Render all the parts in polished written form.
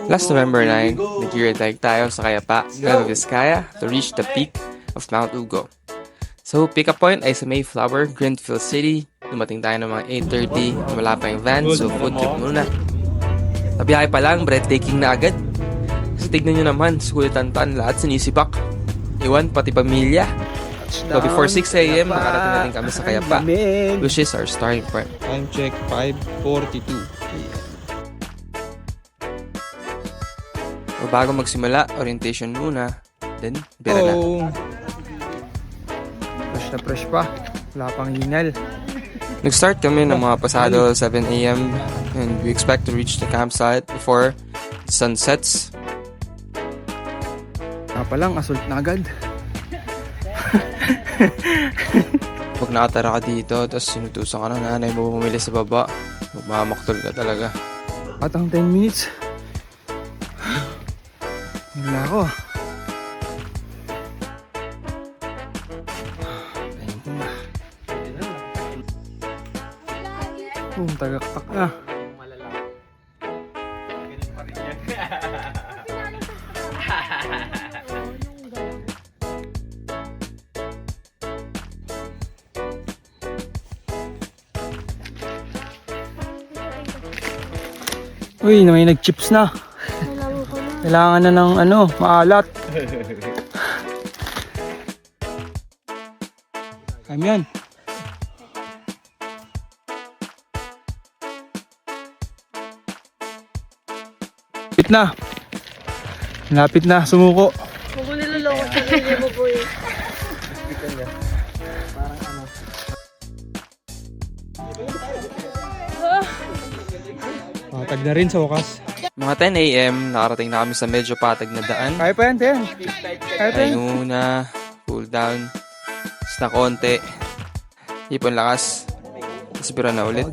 Last November 9, nag-gear hike tayo sa Kayapa, Nueva Vizcaya to reach the peak of Mount Ugo. So, pick-up point ay sa Mayflower, Greenfield City. Dumating tayo ng mga 8:30, wala pa yung van, so food trip muna. Sa biyahe pa lang, breathtaking na agad. Kasi tignan nyo naman, sulitan-tan, lahat sinisibak. Iwan, pati pamilya. So before 6 a.m., makarating na rin kami sa Kayapa, which is our starting point. Time check, 5:42. So bago magsimula, orientation muna, then bira na. Fresh na fresh pa. Wala pang hingal. Nag-start kami ng mga pasado 7 a.m. and we expect to reach the campsite before the sun sets. Pa lang, assault na agad. Pag nakatara ka dito, tapos sinutusan ka ng nanay mo bumili sa baba, magmamaktol ka talaga. At ang 10 minutes. Wala ako. Tagaktak na. Uy, may nag-chips na. Kailangan na ng maalat. Kami yan. Lapit na. Lapit na, sumuko. Huwag mo niloloko sa sarili mo po yun. Patag na rin sa wakas. Mga 10 a.m., nakarating na kami sa medyo patag na daan. Kaya pa yan, Ten. Kaya pa yan. Tayo muna, cool down, tapos na konti, ipon lakas, tapos bira na ulit.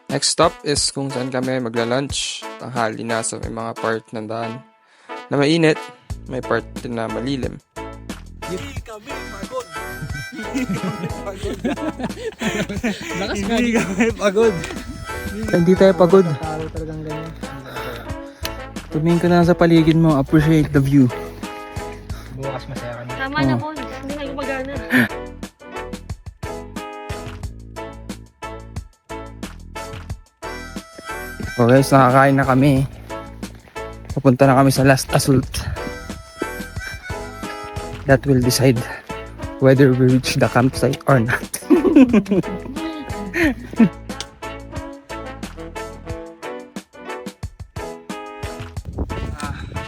Next stop is kung saan kami magla-lunch. Tanghali na, so may mga part ng daan na mainit, may part din na malilim. Hindi kami pagod. Hindi tayo pagod. Tumingin ka na sa paligid mo, appreciate the view. Bukas masaya ka na. Tama na po, hindi na gumagana. So guys, nakakain na kami. Papunta na kami sa last assault. That will decide whether we reach the campsite or not.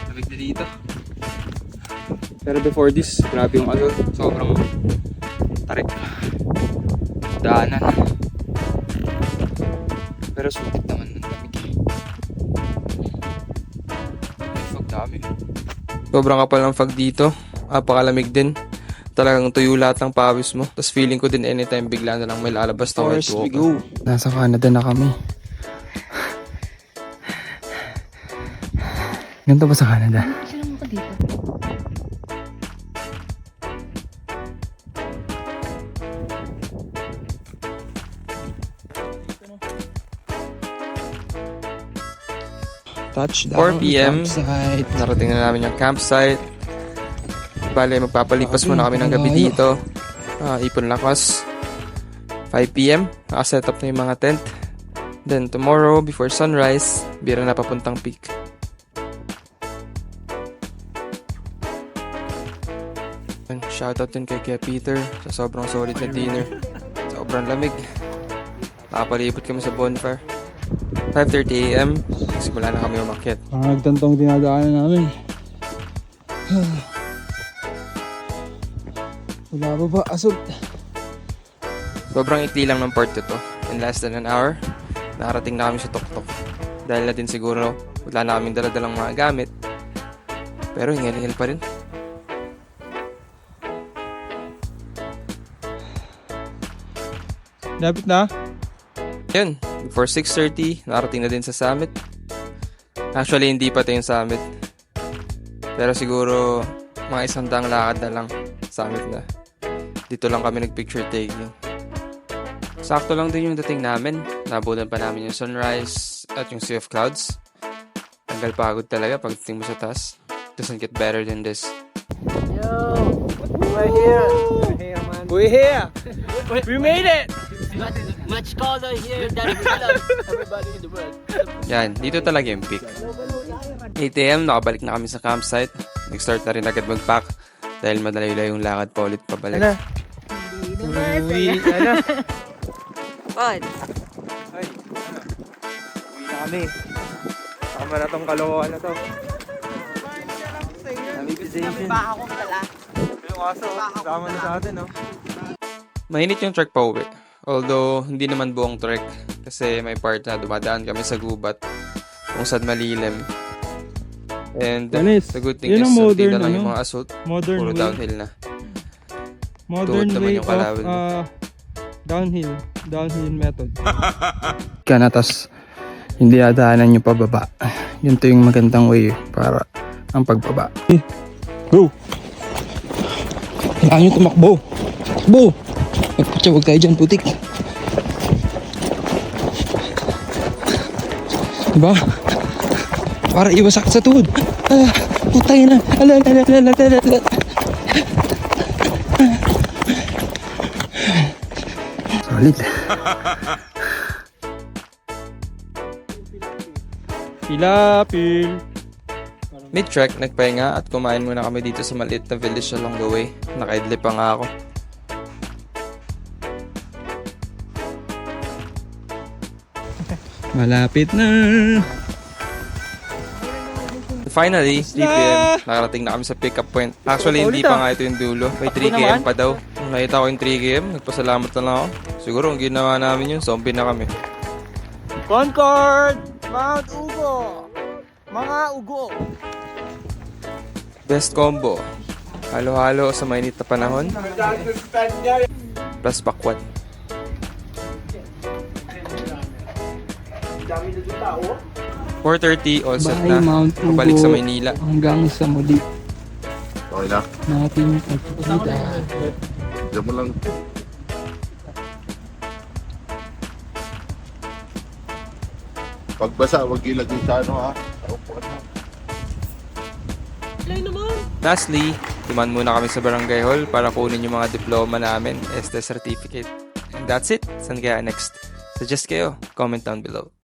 Lamig na dito. Pero before this, grabe yung sobrang tarik. Daanan. Pero sulit naman ng lamig. May fog dami. Sobrang kapal ng fog dito. Apakalamig din. Talagang tuyo lahat ng pawis mo. Tapos feeling ko din anytime bigla na lang may lalabas na white walker. Nasa Canada na kami. Ganito ba sa Canada? Sino mo ka dito? 4 Touchdown p.m. campsite. Narating na namin yung campsite. Bale, magpapalipas muna kami ng gabi dito. Ipon lakas. 5 p.m. Nakaset up na yung mga tent. Then tomorrow, before sunrise, bira na papuntang peak. Shoutout din kay Kuya Peter sa sobrang solid na dinner. Sobrang lamig. Nakapalibot kami sa bonfire. 5:30 a.m. Simula na kami umakyat. Nagtantong dinadaanan namin. Wala ba ba? Asot. Sobrang ikli lang ng part ito. In less than an hour, nakarating na kami sa tuktok. Dahil na din siguro wala na kaming daladalang mga gamit. Pero hingal-hingal pa rin. Lapit na? Yun, before 6:30, nakarating na din sa summit. Actually, hindi pa ito yung summit. Pero siguro, mga 100 lakad na lang, summit na. Dito lang kami nag-picture taking. Sakto lang din yung dating namin. Nabutan pa namin yung sunrise at yung sea of clouds. Tanggal pagod talaga pagdating mo sa taas. Doesn't get better than this. We're here. We're here. We made it. Much colder here than everybody in the world. Yan, dito talaga yung peak. 8 AM, nakabalik na kami sa campsite. Nag-start na rin agad mag-pack dahil madali yung lakad pa ulit pabalik. Ano? Ano? Fun. Ay, uwi na kami. Tama na tong kalokohan na to. Amazing. Baka ko pala. Yung aso, kasama na sa atin, no? Mainit yung trek pa uwi. Although, hindi naman buong trek kasi may part na dumadaan kami sa gubat kung saan malilim. And Dennis, the good thing yun is, ang modern, dito lang yung ano? mga assault, Modern puro way, downhill na. modern Tuhod naman way yung kalawin of mo. downhill method. Ka na, tas hindi nadaanan yung pababa. Yun to yung magandang way para ang pagbaba. Bro! Kailangan nyo tumakbo! Takbo! Magpatsa, huwag tayo dyan, putik. Diba? Para iwasak sa tuhod. Ah, putay na. Ala. Solid. Pilapil. Mid-trek, nagpahinga at kumain muna kami dito sa maliit na village along the way. Nakaidlip pa nga ako. Malapit na. Finally, 3 PM, nakarating na kami sa pickup point. Actually, hindi pa nga ito yung dulo. May 3 km pa daw. Nung nakita ko yung 3 km, nagpasalamat na lang ako. Siguro, ang ginawa namin yun, zombie na kami. Concord! Mount Ugo! Mga ugo! Best combo. Halo-halo sa mainit na panahon. Plus pakwat. .4:30, all set na. Bye, Mount Ugo. Pabalik sa Maynila. Hanggang sa muli Okay na. natin pagkikita. Diyan mo lang. Pagbasa, wag ilagay sa ano ha. Sa upuan mo. Lay naman. Lastly, tuman muna kami sa barangay hall para kunin yung mga diploma namin, ST certificate. And that's it. Saan kaya next? Suggest kayo. Comment down below.